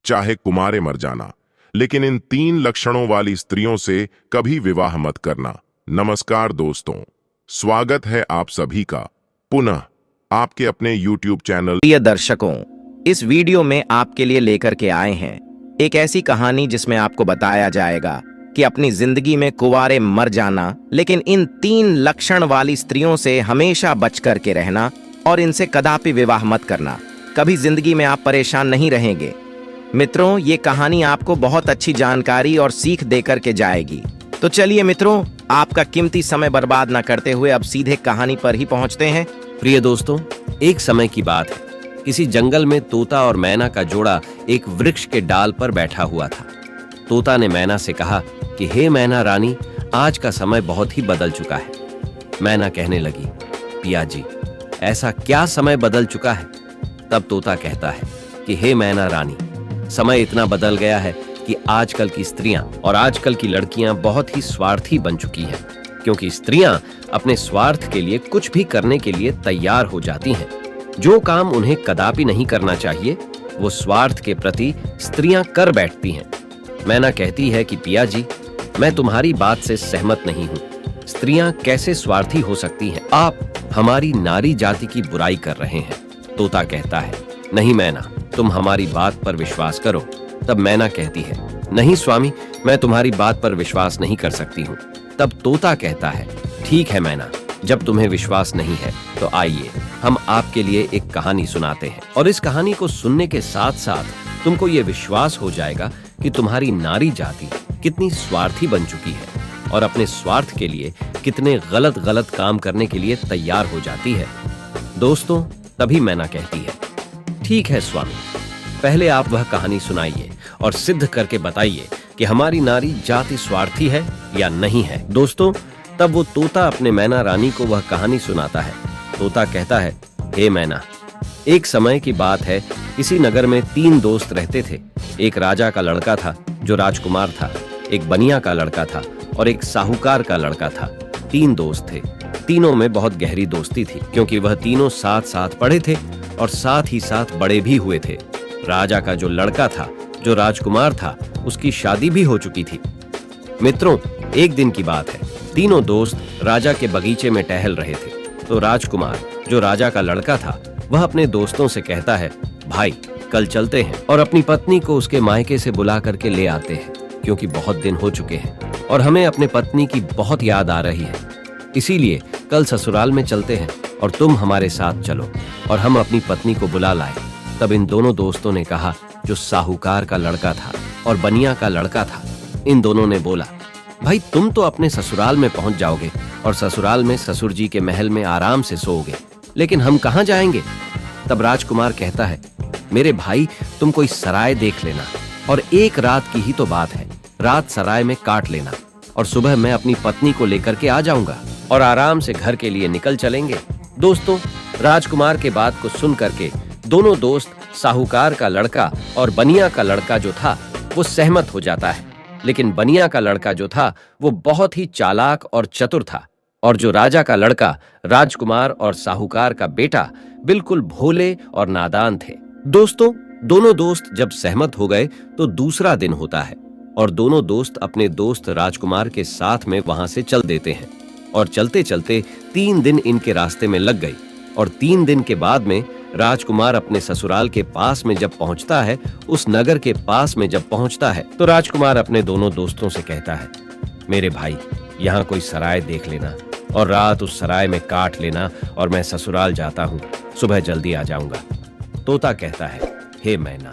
चाहे कुमारे मर जाना, लेकिन इन 3 लक्षणों वाली स्त्रियों से कभी विवाह मत करना। नमस्कार दोस्तों, स्वागत है आप सभी का पुनः आपके अपने YouTube चैनल। प्रिय दर्शकों, इस वीडियो में आपके लिए लेकर के आए हैं एक ऐसी कहानी जिसमें आपको बताया जाएगा कि अपनी जिंदगी में कुंवारे मर जाना, लेकिन इन 3 लक्षण वाली स्त्रियों से हमेशा बच करके रहना और इनसे कदापि विवाह मत करना। कभी जिंदगी में आप परेशान नहीं रहेंगे। मित्रों, ये कहानी आपको बहुत अच्छी जानकारी और सीख देकर के जाएगी। तो चलिए मित्रों, आपका कीमती समय बर्बाद न करते हुए अब सीधे कहानी पर ही पहुंचते हैं। प्रिय दोस्तों, एक समय की बात है। किसी जंगल में तोता और मैना का जोड़ा एक वृक्ष के डाल पर बैठा हुआ था। तोता ने मैना से कहा कि हे मैना रानी, आज का समय बहुत ही बदल चुका है। मैना कहने लगी, पिया जी, ऐसा क्या समय बदल चुका है? तब तोता कहता है कि हे मैना रानी, समय इतना बदल गया है कि आजकल की स्त्रियां और आजकल की लड़कियां बहुत ही स्वार्थी बन चुकी हैं, क्योंकि स्त्रियां अपने स्वार्थ के लिए कुछ भी करने के लिए तैयार हो जाती हैं। जो काम उन्हें कदापि नहीं करना चाहिए, वो स्वार्थ के प्रति स्त्रियां कर बैठती हैं। मैना कहती है कि पिया जी, मैं तुम्हारी बात से सहमत नहीं हूँ। स्त्रियां कैसे स्वार्थी हो सकती हैं? आप हमारी नारी जाति की बुराई कर रहे हैं। तोता कहता है, नहीं मैना, तुम हमारी बात पर विश्वास करो। तब मैना कहती है, नहीं स्वामी, मैं तुम्हारी बात पर विश्वास नहीं कर सकती हूँ। तब तोता कहता है, ठीक है मैना, जब तुम्हें विश्वास नहीं है तो आइए हम आपके लिए एक कहानी सुनाते हैं, और इस कहानी को सुनने के साथ साथ तुमको ये विश्वास हो जाएगा कि तुम्हारी नारी जाति कितनी स्वार्थी बन चुकी है और अपने स्वार्थ के लिए कितने गलत गलत काम करने के लिए तैयार हो जाती है। दोस्तों, तभी मैना कहती है, ठीक है स्वामी, पहले आप वह कहानी सुनाइए और सिद्ध करके बताइए कि हमारी नारी जाति स्वार्थी है या नहीं है। दोस्तों, तब वो तोता अपने मैना रानी को वह कहानी सुनाता है। तोता कहता है, हे मैना, एक समय की बात है, किसी नगर में 3 दोस्त रहते थे। एक राजा का लड़का था जो राजकुमार था, एक बनिया का लड़का था और एक साहूकार का लड़का था। 3 दोस्त थे। तीनों में बहुत गहरी दोस्ती थी, क्योंकि वह तीनों साथ साथ पढ़े थे और साथ ही साथ बड़े भी हुए थे। राजा का जो लड़का था, जो राजकुमार था, उसकी शादी भी हो चुकी थी। मित्रों, एक दिन की बात है, तीनों दोस्त राजा के बगीचे में टहल रहे थे। तो राजकुमार, जो राजा का लड़का था, वह अपने दोस्तों से कहता है, भाई कल चलते हैं और अपनी पत्नी को उसके मायके से बुला करके ले आते हैं, क्योंकि बहुत दिन हो चुके हैं और हमें अपने पत्नी की बहुत याद आ रही है। इसीलिए कल ससुराल में चलते हैं और तुम हमारे साथ चलो और हम अपनी पत्नी को बुला लाए। तब इन दोनों दोस्तों ने कहा, जो साहूकार का लड़का था और बनिया का लड़का था, इन दोनों ने बोला, भाई तुम तो अपने ससुराल में पहुंच जाओगे और ससुराल में ससुर जी के महल में आराम से सोओगे, लेकिन हम कहाँ जाएंगे? तब राजकुमार कहता है, मेरे भाई, तुम कोई सराय देख लेना और एक रात की ही तो बात है, रात सराय में काट लेना और सुबह मैं अपनी पत्नी को लेकर के आ जाऊंगा और आराम से घर के लिए निकल चलेंगे। दोस्तों, राजकुमार के बात को सुन करके दोनों दोस्त, साहूकार का लड़का और बनिया का लड़का जो था, वो सहमत हो जाता है। लेकिन बनिया का लड़का जो था, वो बहुत ही चालाक और चतुर था, और जो राजा का लड़का, राजकुमार और साहूकार का बेटा, बिल्कुल भोले और नादान थे। दोस्तों, दोनों दोस्त जब सहमत हो गए तो दूसरा दिन होता है और दोनों दोस्त अपने दोस्त राजकुमार के साथ में वहां से चल देते हैं। और चलते चलते 3 दिन इनके रास्ते में लग गई और 3 दिन के बाद में राजकुमार अपने ससुराल के पास में जब पहुंचता है, उस नगर के पास में जब पहुंचता है, तो राजकुमार अपने दोनों दोस्तों से कहता है, मेरे भाई, यहाँ कोई सराय देख लेना और रात उस सराय में काट लेना और मैं ससुराल जाता हूँ, सुबह जल्दी आ जाऊंगा। तोता कहता है, हे मैना।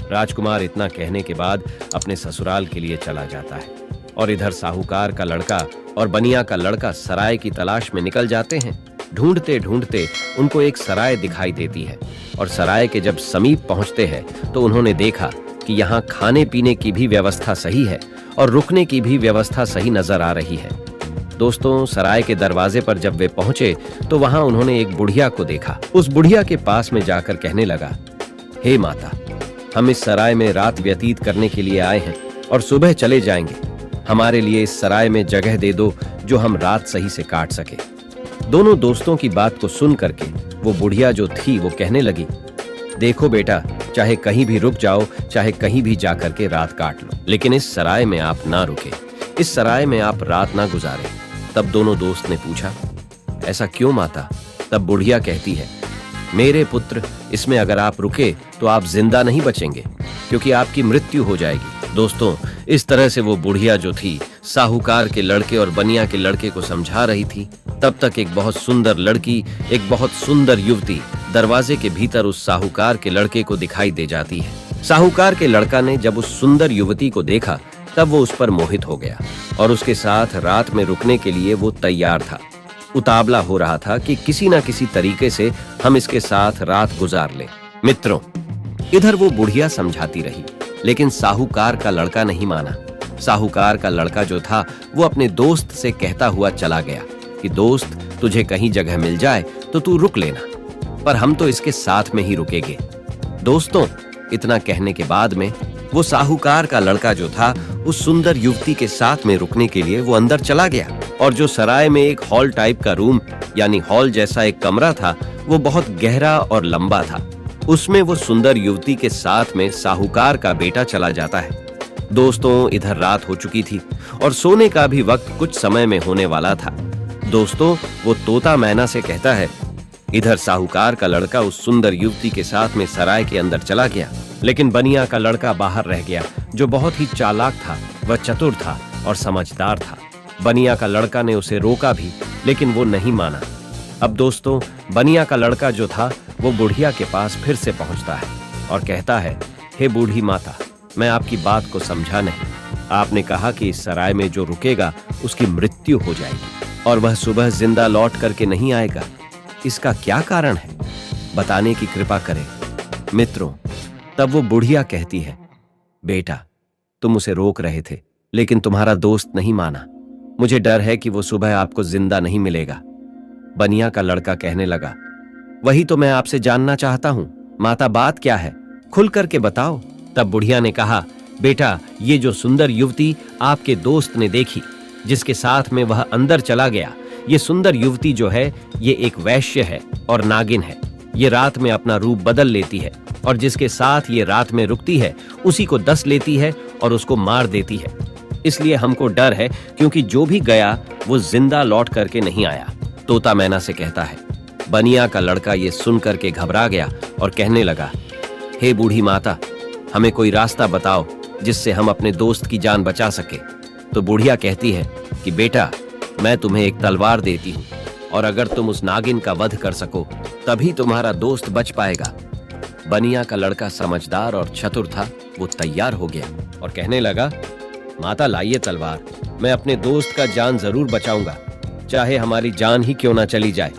राजकुमार इतना कहने के बाद अपने ससुराल के लिए चला जाता है और इधर साहूकार का लड़का और बनिया का लड़का सराय की तलाश में निकल जाते हैं। ढूंढते ढूंढते उनको एक सराय दिखाई देती है और सराय के जब समीप पहुंचते हैं तो उन्होंने देखा कि यहाँ खाने पीने की भी व्यवस्था सही है और रुकने की भी व्यवस्था सही नजर आ रही है। दोस्तों, सराय के दरवाजे पर जब वे पहुंचे तो वहां उन्होंने एक बुढ़िया को देखा। उस बुढ़िया के पास में जाकर कहने लगा, हे माता, हम इस सराय में रात व्यतीत करने के लिए आए हैं और सुबह चले जाएंगे। हमारे लिए इस सराय में जगह दे दो जो हम रात सही से काट सके। दोनों दोस्तों की बात को सुन करके वो बुढ़िया जो थी वो कहने लगी, देखो बेटा, चाहे कहीं भी रुक जाओ, चाहे कहीं भी जाकर के रात काट लो, लेकिन इस सराय में आप ना रुके, इस सराय में आप रात ना गुजारे। तब दोनों दोस्त ने पूछा, ऐसा क्यों माता? तब बुढ़िया कहती है, मेरे पुत्र, इसमें अगर आप रुके तो आप जिंदा नहीं बचेंगे, क्योंकि आपकी मृत्यु हो जाएगी। दोस्तों, इस तरह से वो बुढ़िया जो थी साहूकार के लड़के और बनिया के लड़के को समझा रही थी। तब तक एक बहुत सुंदर लड़की, एक बहुत सुंदर युवती दरवाजे के भीतर उस साहूकार के लड़के को दिखाई दे जाती है। साहूकार के लड़का ने जब उस सुंदर युवती को देखा तब वो उस पर मोहित हो गया और उसके साथ रात में रुकने के लिए वो तैयार था। उतावला हो रहा था कि किसी ना किसी तरीके से हम इसके साथ रात गुजार लें। मित्रों, इधर वो बुढ़िया समझाती रही, लेकिन साहूकार का लड़का नहीं माना। साहूकार का लड़का जो था वो अपने दोस्त से कहता हुआ चला गया कि दोस्त, तुझे कहीं जगह मिल जाए तो तू रुक लेना, पर हम तो इसके साथ में ही रुकेंगे। दोस्तों, इतना कहने के बाद में वो साहूकार का लड़का जो था उस सुंदर युवती के साथ में रुकने के लिए वो अंदर चला गया और जो सराय में एक हॉल टाइप का रूम यानी हॉल जैसा एक कमरा था वो बहुत गहरा और लंबा था। उसमें वो सुंदर युवती के साथ में साहूकार का बेटा चला जाता है। दोस्तों, इधर रात हो चुकी थी और सोने का भी वक्त कुछ समय में होने वाला था। दोस्तों, वो तोता मैना से कहता है, इधर साहूकार का लड़का उस सुंदर युवती के साथ में सराय के अंदर चला गया, लेकिन बनिया का लड़का बाहर रह गया, जो बहुत ही चालाक था, वह चतुर था और समझदार था। बनिया का लड़का ने उसे रोका भी, लेकिन वो नहीं माना। अब दोस्तों, बनिया का लड़का जो था वो बुढ़िया के पास फिर से पहुंचता है और कहता है, हे बूढ़ी माता, मैं आपकी बात को समझा नहीं। आपने कहा कि इस सराय में जो रुकेगा उसकी मृत्यु हो जाएगी और वह सुबह जिंदा लौट करके नहीं आएगा। इसका क्या कारण है? बताने की कृपा करें। मित्रों, तब वो बुढ़िया कहती है, बेटा, तुम उसे रोक रहे थे, लेकिन तुम्हारा दोस्त नहीं माना। मुझे डर है कि वो सुबह आपको जिंदा नहीं मिलेगा। बनिया का लड़का कहने लगा, वही तो मैं आपसे जानना चाहता हूं। माता, बात क्या है? खुल करके बताओ। तब बुढ़िया ने कहा, बेटा, ये जो सुंदर युवती आपके दोस्त ने देखी, जिसके साथ में वह अंदर चला गया, ये सुंदर युवती जो है ये एक वैश्य है और नागिन है। ये रात में अपना रूप बदल लेती है और जिसके साथ ये रात में रुकती है उसी को डस लेती है और उसको मार देती है। इसलिए हमको डर है, क्योंकि जो भी गया वो जिंदा लौट करके नहीं आया। तोता मैना से कहता है। बनिया का लड़का ये सुन करके घबरा गया और कहने लगा, हे बूढ़ी माता, हमें कोई रास्ता बताओ जिससे हम अपने दोस्त की जान बचा सके। तो बुढ़िया कहती है कि बेटा, मैं तुम्हें एक तलवार देती हूँ और अगर तुम उस नागिन का वध कर सको तभी तुम्हारा दोस्त बच पाएगा। बनिया का लड़का समझदार और चतुर था, वो तैयार हो गया और कहने लगा, माता, लाइए तलवार, मैं अपने दोस्त का जान जरूर बचाऊंगा, चाहे हमारी जान ही क्यों ना चली जाए।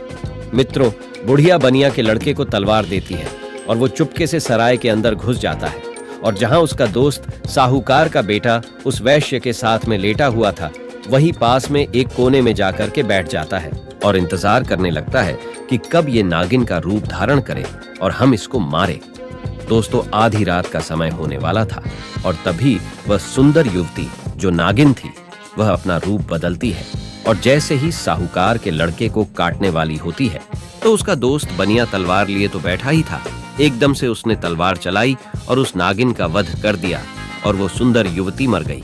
मित्रों, बुढ़िया बनिया के लड़के को तलवार देती है और वो चुपके से सराय के अंदर घुस जाता है और जहां उसका दोस्त साहूकार का बेटा उस वैश्य के साथ में लेटा हुआ था, वहीं पास में एक कोने में जाकर के बैठ जाता है और इंतजार करने लगता है कि कब ये नागिन का रूप धारण करे और हम इसको मारे। दोस्तों, आधी रात का समय होने वाला था और तभी वह सुंदर युवती जो नागिन थी वह अपना रूप बदलती है और जैसे ही साहूकार के लड़के को काटने वाली होती है तो उसका दोस्त बनिया तलवार लिए तो बैठा ही था, एकदम से उसने तलवार चलाई और उस नागिन का वध कर दिया और वो सुंदर युवती मर गई।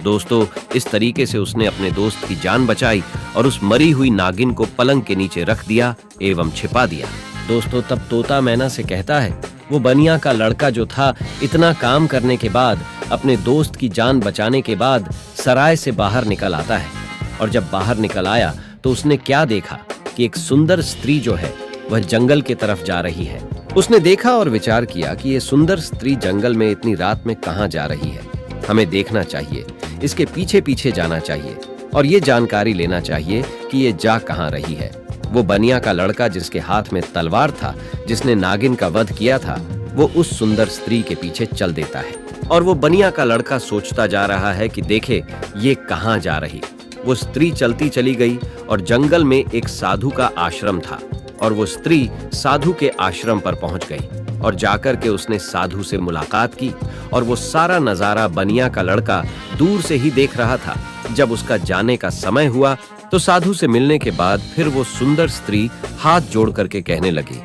दोस्तों, इस तरीके से उसने अपने दोस्त की जान बचाई और उस मरी हुई नागिन को पलंग के नीचे रख दिया एवं छिपा दिया। दोस्तों, तब तोता मैना से कहता है, वो बनिया का लड़का जो था इतना काम करने के बाद, अपने दोस्त की जान बचाने के बाद सराय से बाहर निकल आता है और जब बाहर निकल आया तो उसने क्या देखा कि एक सुंदर स्त्री जो है वह जंगल की तरफ जा रही है। उसने देखा और विचार किया कि ये सुंदर स्त्री जंगल में इतनी रात में कहाँ जा रही है। हमें देखना चाहिए, इसके पीछे पीछे जाना चाहिए और ये जानकारी लेना चाहिए कि ये जा कहाँ रही है। वो बनिया का लड़का जिसके हाथ में तलवार था, जिसने नागिन का वध किया था, वो उस सुंदर स्त्री के पीछे चल देता है और वो बनिया का लड़का सोचता जा रहा है कि देखे ये कहाँ जा रही। वो स्त्री चलती चली गई और जंगल में एक साधु का आश्रम था और वो स्त्री साधु के आश्रम पर पहुंच गई और जाकर के उसने साधु से मुलाकात की और वो सारा नजारा बनिया का लड़का दूर से ही देख रहा था। जब उसका जाने का समय हुआ तो साधु से मिलने के बाद फिर वो सुंदर स्त्री हाथ जोड़ करके कहने लगी,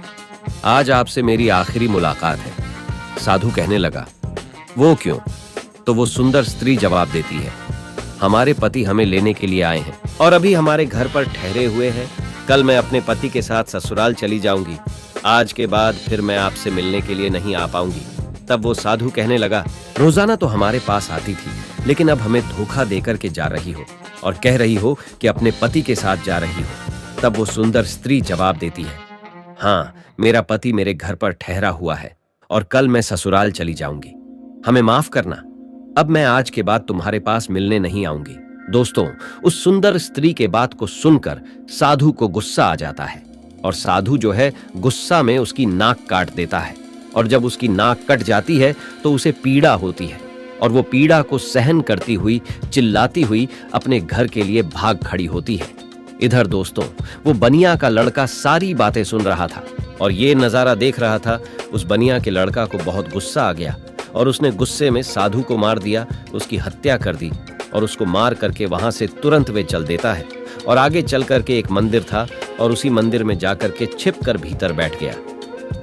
आज आपसे मेरी आखिरी मुलाकात है। साधु कहने लगा, वो क्यों? तो वो सुंदर स्त्री जवाब देती है, हमारे पति हमें लेने के लिए आए हैं और अभी हमारे घर पर ठहरे हुए हैं। कल मैं अपने पति के साथ ससुराल चली जाऊंगी। आज के बाद फिर मैं आपसे मिलने के लिए नहीं आ पाऊंगी। तब वो साधु कहने लगा, रोजाना तो हमारे पास आती थी, लेकिन अब हमें धोखा देकर के जा रही हो और कह रही हो कि अपने पति के साथ जा रही हो। तब वो सुंदर स्त्री जवाब देती है, हाँ, मेरा पति मेरे घर पर ठहरा हुआ है और कल मैं ससुराल चली जाऊंगी। हमें माफ करना, अब मैं आज के बाद तुम्हारे पास मिलने नहीं आऊंगी। दोस्तों, उस सुंदर स्त्री के बात को सुनकर साधु को गुस्सा आ जाता है और साधु जो है गुस्सा में उसकी नाक काट देता है। और जब उसकी नाक कट जाती है तो उसे पीड़ा होती है और वो पीड़ा को सहन करती हुई चिल्लाती हुई अपने घर के लिए भाग खड़ी होती है। इधर दोस्तों, वो बनिया का लड़का सारी बातें सुन रहा था और ये नजारा देख रहा था। उस बनिया के लड़का को बहुत गुस्सा आ गया और उसने गुस्से में साधु को मार दिया, उसकी हत्या कर दी और उसको मार करके वहां से तुरंत वे चल देता है और आगे चल करके एक मंदिर था और उसी मंदिर में जाकर के छिप कर भीतर बैठ गया।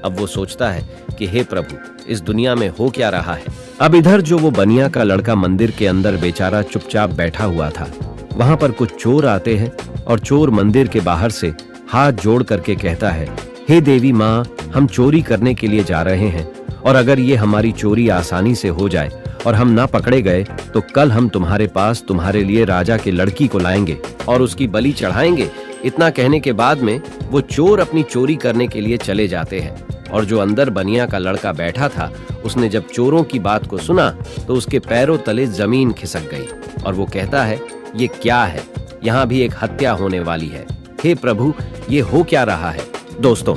अब वो सोचता है कि हे प्रभु, इस दुनिया में हो क्या रहा है। अब इधर जो वो बनिया का लड़का मंदिर के अंदर बेचारा चुपचाप बैठा हुआ था, वहां पर कुछ चोर आते हैं और चोर मंदिर के बाहर से हाथ जोड़ करके कहता है, हे देवी माँ, हम चोरी करने के लिए जा रहे हैं और अगर ये हमारी चोरी आसानी से हो जाए और हम ना पकड़े गए तो कल हम तुम्हारे पास तुम्हारे लिए राजा के लड़की को लाएंगे और उसकी बलि चढ़ाएंगे। इतना कहने के बाद में वो चोर अपनी चोरी करने के लिए चले जाते हैं और जो अंदर बनिया का लड़का बैठा था, उसने जब चोरों की बात को सुना तो उसके पैरों तले जमीन खिसक गई और वो कहता है, ये क्या है? यहाँ भी एक हत्या होने वाली है। हे प्रभु, ये हो क्या रहा है? दोस्तों,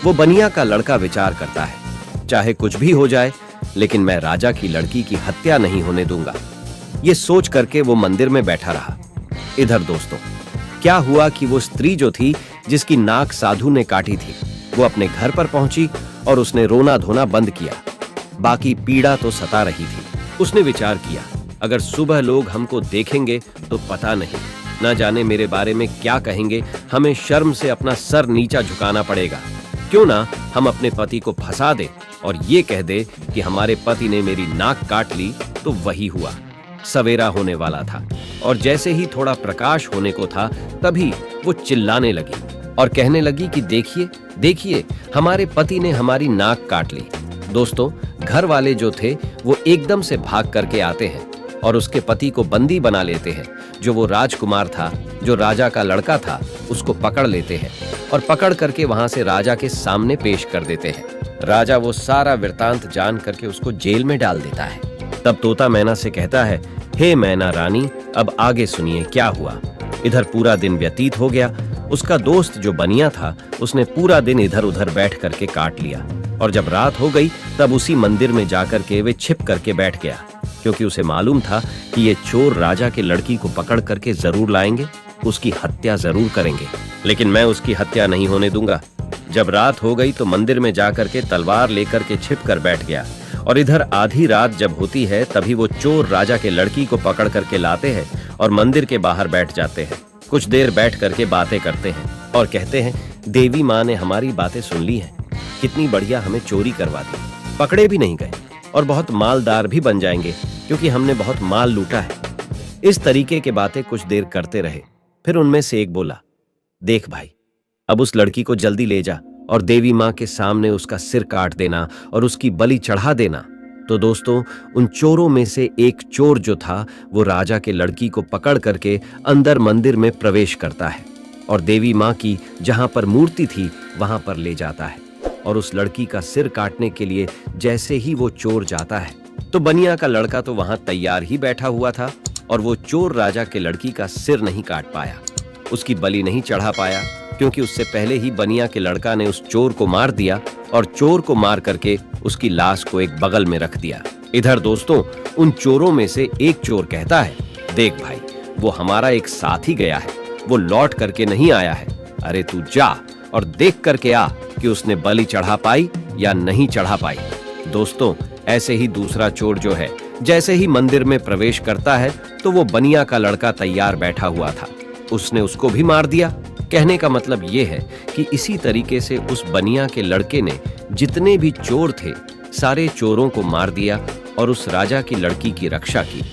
वो बनिया का लड़का विचार करता है, चाहे कुछ भी हो जाए लेकिन मैं राजा की लड़की की हत्या नहीं होने दूंगा। ये सोच करके वो मंदिर में बैठा रहा। इधर दोस्तों, क्या हुआ कि वो स्त्री जो थी जिसकी नाक साधु ने काटी थी, वो अपने घर पर पहुंची और उसने रोना धोना बंद किया। बाकी पीड़ा तो सता रही थी। उसने विचार किया, अगर सुबह लोग हमको देखेंगे तो पता नहीं, ना जाने मेरे बारे में क्या कहेंगे। हमें शर्म से अपना सर नीचा झुकाना पड़ेगा। क्यों ना हम अपने पति को फंसा दे और ये कह दे कि हमारे पति ने मेरी नाक काट ली। तो वही हुआ। सवेरा होने वाला था और जैसे ही थोड़ा प्रकाश होने को था, तभी वो चिल्लाने लगी और कहने लगी कि देखिए देखिए, हमारे पति ने हमारी नाक काट ली। दोस्तों, घर वाले जो थे वो एकदम से भाग करके आते हैं और उसके पति को बंदी बना लेते हैं। जो वो राजकुमार था, जो राजा का लड़का था, उसको पकड़ लेते हैं और पकड़ करके वहां से राजा के सामने पेश कर देते हैं। राजा वो सारा वृतांत जान करके उसको जेल में डाल देता है। तब तोता मैना से कहता है, हे मैना रानी, अब आगे सुनिए क्या हुआ। इधर पूरा दिन व्यतीत हो गया। उसका दोस्त जो बनिया था, उसने पूरा दिन इधर उधर बैठ करके काट लिया और जब रात हो गई तब उसी मंदिर में जाकर के वे छिप करके बैठ गया, क्योंकि उसे मालूम था कि ये चोर राजा के लड़की को पकड़ करके जरूर लाएंगे, उसकी हत्या जरूर करेंगे, लेकिन मैं उसकी हत्या नहीं होने दूंगा। जब रात हो गई तो मंदिर में जाकर के तलवार लेकर के छिप कर बैठ गया और इधर आधी रात जब होती है तभी वो चोर राजा के लड़की को पकड़ करके लाते हैं और मंदिर के बाहर बैठ जाते हैं। कुछ देर बैठ करके बातें करते हैं और कहते हैं, देवी माँ ने हमारी बातें सुन ली हैं, कितनी बढ़िया हमें चोरी करवा दी, पकड़े भी नहीं गए और बहुत मालदार भी बन जाएंगे क्योंकि हमने बहुत माल लूटा है। इस तरीके के बातें कुछ देर करते रहे। फिर उनमें से एक बोला, देख भाई, अब उस लड़की को जल्दी ले जा और देवी माँ के सामने उसका सिर काट देना और उसकी बलि चढ़ा देना। तो दोस्तों, उन चोरों में से एक चोर जो था वो राजा के लड़की को पकड़ करके अंदर मंदिर में प्रवेश करता है और देवी माँ की जहां पर मूर्ति थी वहां पर ले जाता है और उस लड़की का सिर काटने के लिए जैसे ही वो चोर जाता है तो बनिया का लड़का तो वहां तैयार ही बैठा हुआ था और वो चोर राजा के लड़की का सिर नहीं काट पाया, उसकी बलि नहीं चढ़ा पाया, क्योंकि उससे पहले ही बनिया के लड़का ने उस चोर को मार दिया और चोर को मार करके उसकी लाश को एक बगल में रख दिया। इधर दोस्तों, उन चोरों में से एक चोर कहता है, देख भाई, वो हमारा एक साथी गया है, वो लौट करके नहीं आया है। अरे तू जा और देख करके आ कि उसने बलि चढ़ा पाई या नहीं चढ़ा पाई। दोस्तों, ऐसे ही दूसरा चोर जो है, जैसे ही मंदिर में प्रवेश करता है तो वो बनिया का लड़का तैयार बैठा हुआ था, उसने उसको भी मार दिया। कहने का मतलब ये है कि इसी तरीके से उस बनिया के लड़के ने जितने भी चोर थे सारे चोरों को मार दिया और उस राजा की लड़की की रक्षा की।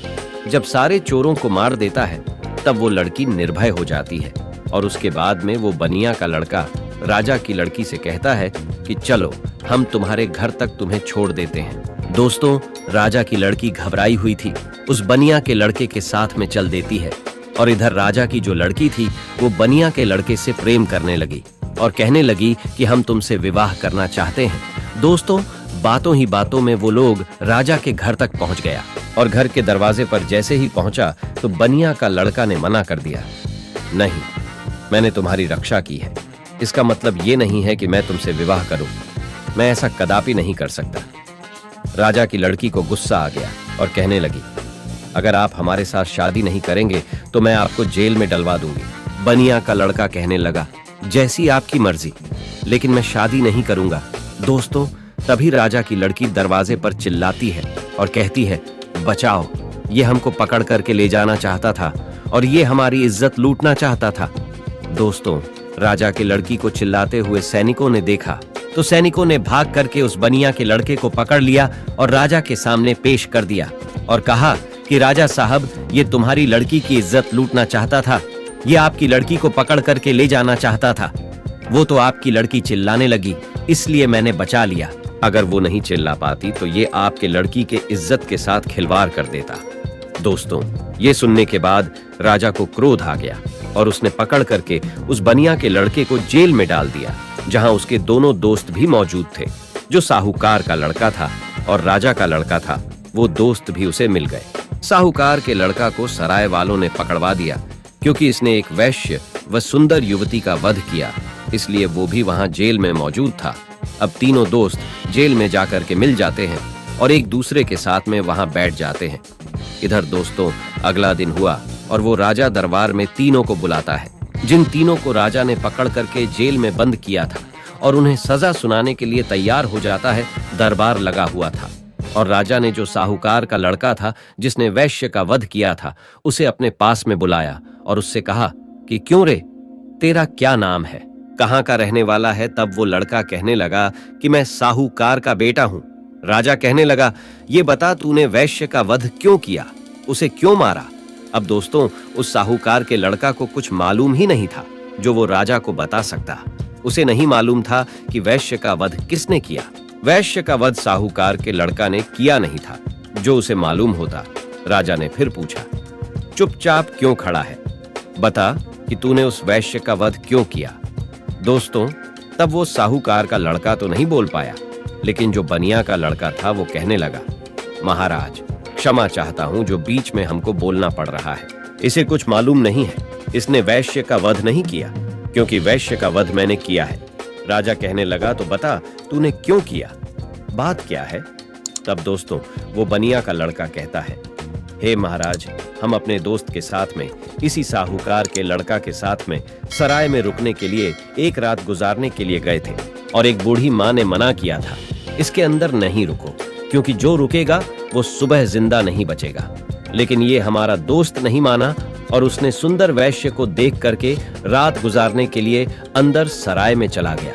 जब सारे चोरों को मार देता है तब वो लड़की निर्भय हो जाती है और उसके बाद में वो बनिया का लड़का राजा की लड़की से कहता है कि चलो हम तुम्हारे घर तक तुम्हें छोड़ देते हैं। दोस्तों, राजा की लड़की घबराई हुई थी, उस बनिया के लड़के के साथ में चल देती है और इधर राजा की जो लड़की थी वो बनिया के लड़के से प्रेम करने लगी और कहने लगी कि हम तुमसे विवाह करना चाहते हैं। दोस्तों, बातों ही बातों में वो लोग राजा के घर तक पहुंच गया और घर के दरवाजे पर जैसे ही पहुंचा तो बनिया का लड़का ने मना कर दिया। नहीं, मैंने तुम्हारी रक्षा की है, इसका मतलब ये नहीं है कि मैं तुमसे विवाह करूं। मैं ऐसा कदापि नहीं कर सकता। राजा की लड़की को गुस्सा आ गया और कहने लगी, अगर आप हमारे साथ शादी नहीं करेंगे तो मैं आपको जेल में डलवा दूंगी। बनिया का लड़का कहने लगा, जैसी आपकी मर्जी, लेकिन मैं शादी नहीं करूंगा। दोस्तों, तभी राजा की लड़की दरवाजे पर चिल्लाती है और कहती है, बचाओ, ये हमको पकड़ करके ले जाना चाहता था और ये हमारी इज्जत लूटना चाहता था। दोस्तों, राजा की लड़की को चिल्लाते हुए सैनिकों ने देखा तो सैनिकों ने भाग करके उस बनिया के लड़के को पकड़ लिया और राजा के सामने पेश कर दिया और कहा कि राजा साहब, ये तुम्हारी लड़की की इज्जत लूटना चाहता था, ये आपकी लड़की को पकड़ करके ले जाना चाहता था। वो तो आपकी लड़की चिल्लाने लगी, इसलिए मैंने बचा लिया। अगर वो नहीं चिल्ला पाती तो ये आपके लड़की के इज्जत के साथ खिलवाड़ कर देता। दोस्तों, ये सुनने के बाद राजा को क्रोध आ गया और उसने पकड़ करके उस बनिया के लड़के को जेल में डाल दिया, जहां उसके दोनों दोस्त भी मौजूद थे। जो साहूकार का लड़का था और राजा का लड़का था, वो दोस्त भी उसे मिल गए। साहूकार के लड़का को सराय वालों ने पकड़वा दिया क्योंकि इसने एक वैश्य व सुंदर युवती का वध किया, इसलिए वो भी वहां जेल में मौजूद था। अब तीनों दोस्त जेल में जाकर के मिल जाते हैं और एक दूसरे के साथ में वहां बैठ जाते हैं। इधर दोस्तों, अगला दिन हुआ और वो राजा दरबार में तीनों को बुलाता है, जिन तीनों को राजा ने पकड़ करके जेल में बंद किया था, और उन्हें सजा सुनाने के लिए तैयार हो जाता है। दरबार लगा हुआ था और राजा ने जो साहूकार का लड़का था जिसने वैश्य का वध किया था, उसे अपने पास में बुलाया और उससे कहा कि क्यों रे, तेरा क्या नाम है, कहाँ का रहने वाला है। तब वो लड़का कहने लगा कि मैं साहूकार का बेटा हूँ। राजा कहने लगा, ये बता तूने वैश्य का वध क्यों किया, उसे क्यों मारा। अब दोस्तों, उस साहूकार के लड़का को कुछ मालूम ही नहीं था जो वो राजा को बता सकता। उसे नहीं मालूम था कि वैश्य का वध किसने किया। वैश्य का वध साहूकार के लड़का ने किया नहीं था। जो उसे मालूम होता, राजा ने फिर पूछा, चुपचाप क्यों खड़ा है, बता कि तूने उस वैश्य का वध क्यों किया। दोस्तों, तब वो साहूकार का लड़का तो नहीं बोल पाया, लेकिन जो बनिया का लड़का था वो कहने लगा, महाराज, क्षमा चाहता हूं जो बीच में हमको बोलना पड़ रहा है। इसे कुछ मालूम नहीं है, इसने वैश्य का वध नहीं किया, क्योंकि वैश्य का वध मैंने किया है। राजा कहने लगा, तो बता तूने क्यों किया, बात क्या है। तब दोस्तों, वो बनिया का लड़का कहता है, हे महाराज, हम अपने दोस्त के साथ में, इसी साहूकार के लड़का के साथ में सराय में रुकने के लिए एक रात गुजारने के लिए गए थे और एक बूढ़ी माँ ने मना किया था, इसके अंदर नहीं रुको, क्योंकि जो रुकेगा वो सुबह जिंदा नहीं बचेगा। लेकिन ये हमारा दोस्त नहीं माना और उसने सुंदर वैश्य को देख करके रात गुजारने के लिए अंदर सराय में चला गया।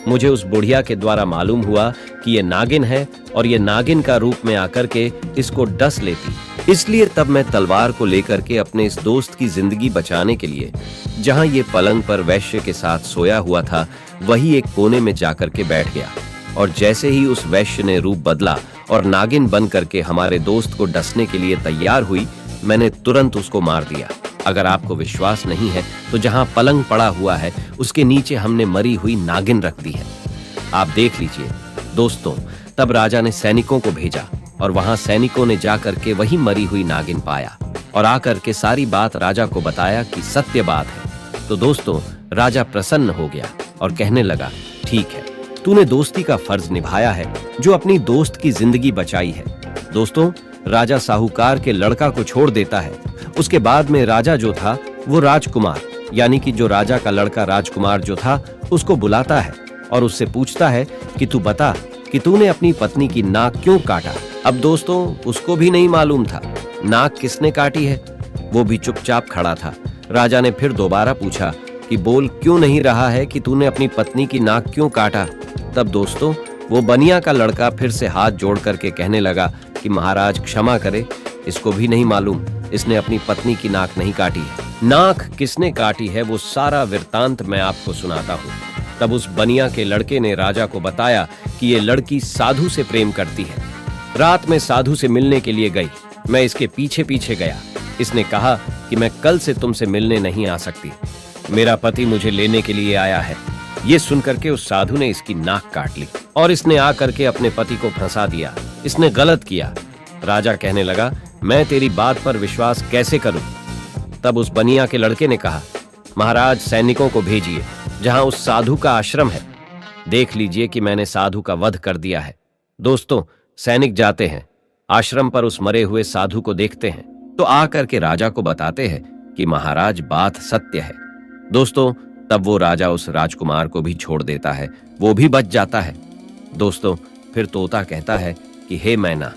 मुझे उस बुढ़िया के द्वारा मालूम हुआ कि ये नागिन है और ये नागिन का रूप में आकर के इसको डस लेती, इसलिए तब मैं तलवार को लेकर के अपने इस दोस्त की जिंदगी बचाने के लिए जहां ये पलंग पर वैश्य के साथ सोया हुआ था, वही एक कोने में जाकर के बैठ गया। और जैसे ही उस वैश्य ने रूप बदला और नागिन बन करके हमारे दोस्त को डसने के लिए तैयार हुई, मैंने तुरंत उसको मार दिया। अगर आपको विश्वास नहीं है तो जहां पलंग पड़ा हुआ है उसके नीचे हमने मरी हुई नागिन रख दी है, आप देख लीजिए। दोस्तों, तब राजा ने सैनिकों को भेजा और वहां सैनिकों ने जाकर के वही मरी हुई नागिन पाया और आकर के सारी बात राजा को बताया कि सत्य बात है। तो दोस्तों, राजा प्रसन्न हो गया और कहने लगा, ठीक है, तूने दोस्ती का फर्ज निभाया है जो अपनी दोस्त की जिंदगी बचाई है। दोस्तों, राजा साहूकार के लड़का को छोड़ देता है। उसके बाद में राजा जो था वो राजकुमार, यानी कि जो राजा का लड़का राजकुमार जो था, उसको बुलाता है और उससे पूछता है कि तू बता कि तूने अपनी पत्नी की नाक क्यों काटा। अब दोस्तों, उसको भी नहीं मालूम था नाक किसने काटी है, वो भी चुपचाप खड़ा था। राजा ने फिर दोबारा पूछा कि बोल क्यों नहीं रहा है कि तूने अपनी पत्नी की नाक क्यों काटा। तब दोस्तों, वो बनिया का लड़का फिर से हाथ जोड़ करके कहने लगा कि महाराज क्षमा करे, इसको भी नहीं मालूम इसने अपनी पत्नी की नाक नहीं काटी है। नाक किसने काटी है वो सारा वृत्तांत मैं आपको सुनाता हूँ। तब उस बनिया के लड़के ने राजा को बताया कि ये लड़की साधु से प्रेम करती है। रात में साधु से मिलने के लिए गई, मैं इसके पीछे पीछे गया। इसने कहा कि मैं कल से तुमसे मिलने नहीं आ सकती, मेरा पति मुझे लेने के लिए आया है। ये सुनकर के उस साधु ने इसकी नाक काट ली और इसने आकर के अपने पति को फंसा दिया। इसने गलत किया। राजा कहने लगा, मैं तेरी बात पर विश्वास कैसे करूं? तब उस बनिया के लड़के ने कहा, महाराज सैनिकों को भेजिए जहां उस साधु का आश्रम है। देख लीजिए कि मैंने साधु का वध कर दिया है। दोस्तों, सैनिक जाते हैं, आश्रम पर उस मरे हुए साधु को देखते हैं तो आकर के राजा को बताते हैं कि महाराज बात सत्य है। दोस्तों, तब वो राजा उस राजकुमार को भी छोड़ देता है, वो भी बच जाता है। दोस्तों, फिर तोता कहता है कि हे मैना,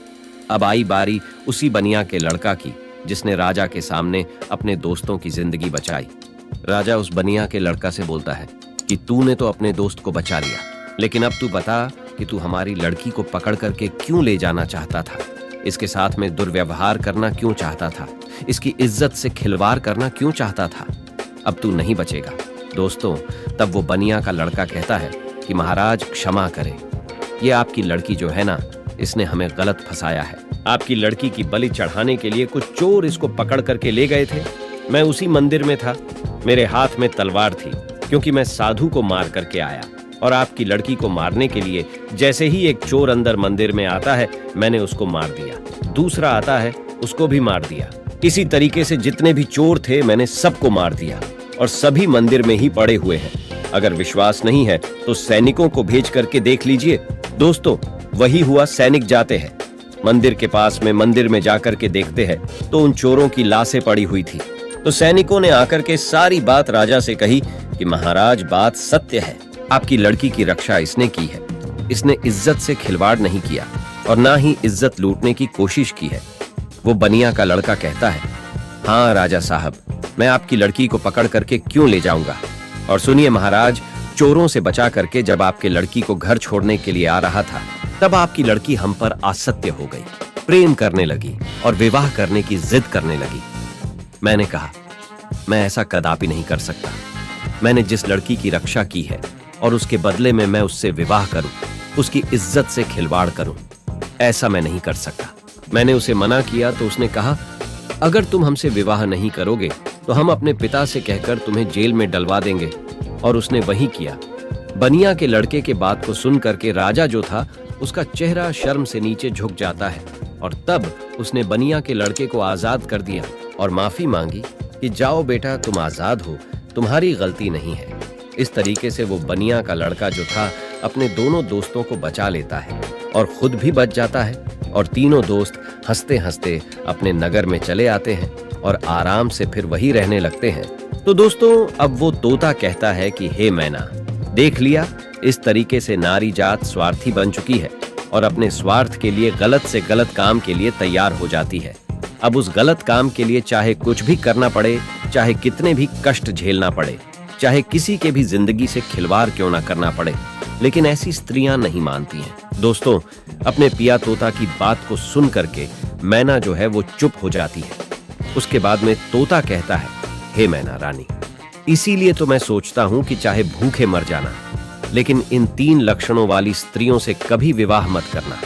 अब आई बारी उसी बनिया के लड़का की जिसने राजा के सामने अपने दोस्तों की जिंदगी बचाई। राजा उस बनिया के लड़का से बोलता है कि तूने तो अपने दोस्त को बचा लिया, लेकिन अब तू बता कि तू हमारी लड़की को पकड़ करके क्यों ले जाना चाहता था, इसके साथ में दुर्व्यवहार करना क्यों चाहता था, इसकी इज्जत से खिलवाड़ करना क्यों चाहता था। अब तू नहीं बचेगा। दोस्तों, तब वो बनिया का लड़का कहता है कि महाराज क्षमा करें, ये आपकी लड़की जो है ना, इसने हमें गलत फंसाया है। आपकी लड़की की बलि चढ़ाने के लिए कुछ चोर इसको पकड़ करके ले गए थे। मैं उसी मंदिर में था, मेरे हाथ में तलवार थी क्योंकि मैं साधु को मार करके आया, और आपकी लड़की को मारने के लिए जैसे ही एक चोर अंदर मंदिर में आता है मैंने उसको मार दिया, दूसरा आता है उसको भी मार दिया। इसी तरीके से जितने भी चोर थे मैंने सबको मार दिया और सभी मंदिर में ही पड़े हुए हैं। अगर विश्वास नहीं है तो सैनिकों को भेज करके देख लीजिए। दोस्तों, वही हुआ। सैनिक जाते हैं मंदिर के पास में, मंदिर में जाकर के देखते हैं तो उन चोरों की लाशें पड़ी हुई थी। तो सैनिकों ने आकर के सारी बात राजा से कही कि महाराज बात सत्य है, आपकी लड़की की रक्षा इसने की है, इसने इज्जत से खिलवाड़ नहीं किया और ना ही इज्जत लूटने की कोशिश की है। वो बनिया का लड़का कहता है, हाँ राजा साहब, मैं आपकी लड़की को पकड़ करके क्यों ले जाऊंगा। और सुनिए महाराज, चोरों से बचा करके जब आपके लड़की को घर छोड़ने के लिए आ रहा था तब आपकी लड़की हम पर आसक्त हो गई, प्रेम करने लगी और विवाह करने की जिद करने लगी। मैंने कहा, मैं ऐसा कदापि नहीं कर सकता। मैंने जिस लड़की की रक्षा की है और उसके बदले में मैं उससे विवाह करूं, उसकी इज्जत से खिलवाड़ करूं, ऐसा मैं नहीं कर सकता। मैंने उसे मना किया तो उसने कहा, अगर तुम हमसे विवाह नहीं करोगे तो हम अपने पिता से कहकर तुम्हें जेल में डलवा देंगे। और उसने वही किया। बनिया के लड़के के बात को सुन करके राजा जो था उसका चेहरा शर्म से नीचे झुक जाता है और तब उसने बनिया के लड़के को आजाद कर दिया और माफी मांगी कि जाओ बेटा, तुम आजाद हो, तुम्हारी गलती नहीं है। इस तरीके से वो बनिया का लड़का जो था अपने दोनों दोस्तों को बचा लेता है और खुद भी बच जाता है और तीनों दोस्त हंसते हंसते अपने नगर में चले आते हैं और आराम से फिर वही रहने लगते हैं। तो दोस्तों, अब वो तोता कहता है कि हे मैना, देख लिया, इस तरीके से नारी जात स्वार्थी बन चुकी है और अपने स्वार्थ के लिए गलत से गलत काम के लिए तैयार हो जाती है। अब उस गलत काम के लिए चाहे कुछ भी करना पड़े, चाहे कितने भी कष्ट झेलना पड़े, चाहे किसी के भी जिंदगी से खिलवाड़ क्यों ना करना पड़े, लेकिन ऐसी स्त्रियां नहीं मानती हैं। दोस्तों, अपने पिया तोता की बात को सुन करके मैना जो है वो चुप हो जाती है। उसके बाद में तोता कहता है, हे मैना रानी, इसीलिए तो मैं सोचता हूं कि चाहे भूखे मर जाना, लेकिन इन 3 लक्षणों वाली स्त्रियों से कभी विवाह मत करना।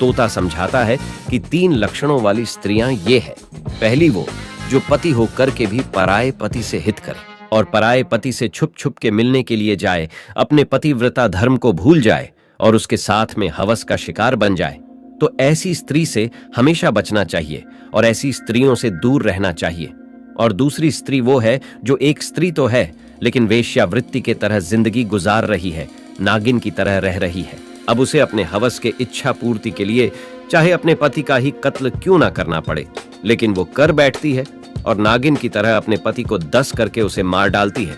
तोता समझाता है कि 3 लक्षणों वाली स्त्रियां ये है। पहली वो जो पति होकर के भी पराये पति से हित करे और पराये पति से छुप छुप के मिलने के लिए जाए, अपने पतिव्रता धर्म को भूल जाए और उसके साथ में हवस का शिकार बन जाए। तो ऐसी स्त्री से हमेशा बचना चाहिए और ऐसी स्त्रियों से दूर रहना चाहिए। और दूसरी स्त्री वो है जो एक स्त्री तो है लेकिन वेश्यावृत्ति के तरह जिंदगी गुजार रही है, नागिन की तरह रह रही है। अब उसे अपने हवस के इच्छा पूर्ति के लिए चाहे अपने पति का ही कत्ल क्यों ना करना पड़े, लेकिन वो कर बैठती है और नागिन की तरह अपने पति को दस करके उसे मार डालती है।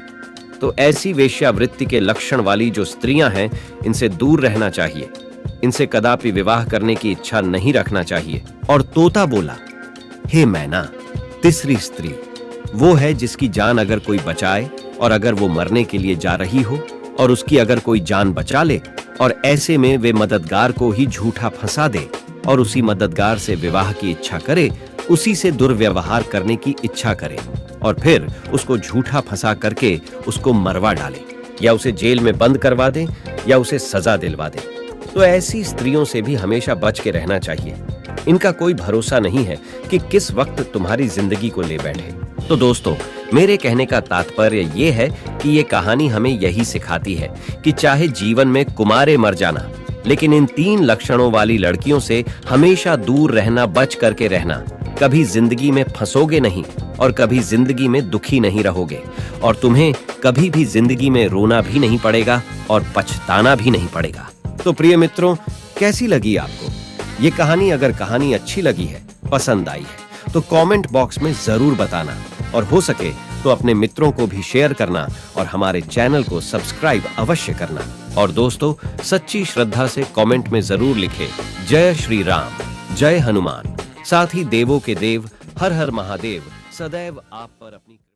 तो ऐसी वेश्यावृत्ति के लक्षण वाली जो स्त्रियां हैं, इनसे दूर रहना चाहिए, इनसे कदापि विवाह करने की इच्छा नहीं रखना चाहिए। और तोता बोला, हे मैना, तीसरी स्त्री वो है जिसकी जान अगर कोई बचाए और अगर वो मरने के लिए जा रही हो और उसकी अगर कोई जान बचा ले और ऐसे में वे मददगार को ही झूठा फंसा दे और उसी मददगार से विवाह की इच्छा करे, उसी से दुर्व्यवहार करने की इच्छा करे और फिर उसको झूठा फंसा करके उसको मरवा डाले या उसे जेल में बंद करवा दे या उसे सजा दिलवा दे। तो ऐसी स्त्रियों से भी हमेशा बच के रहना चाहिए। इनका कोई भरोसा नहीं है कि किस वक्त तुम्हारी जिंदगी को ले बैठे। तो दोस्तों, मेरे कहने का तात्पर्य ये है कि ये कहानी हमें यही सिखाती है कि चाहे जीवन में कुमारे मर जाना, लेकिन इन 3 लक्षणों वाली लड़कियों से हमेशा दूर रहना, बच करके रहना। कभी जिंदगी में फंसोगे नहीं और कभी जिंदगी में दुखी नहीं रहोगे और तुम्हें कभी भी जिंदगी में रोना भी नहीं पड़ेगा और पछताना भी नहीं पड़ेगा। तो प्रिय मित्रों, कैसी लगी आपको ये कहानी? अगर कहानी अच्छी लगी है, पसंद आई है, तो कमेंट बॉक्स में जरूर बताना और हो सके तो अपने मित्रों को भी शेयर करना और हमारे चैनल को सब्सक्राइब अवश्य करना। और दोस्तों, सच्ची श्रद्धा से कमेंट में जरूर लिखें जय श्री राम, जय हनुमान। साथ ही देवों के देव हर हर महादेव सदैव आप पर अपनी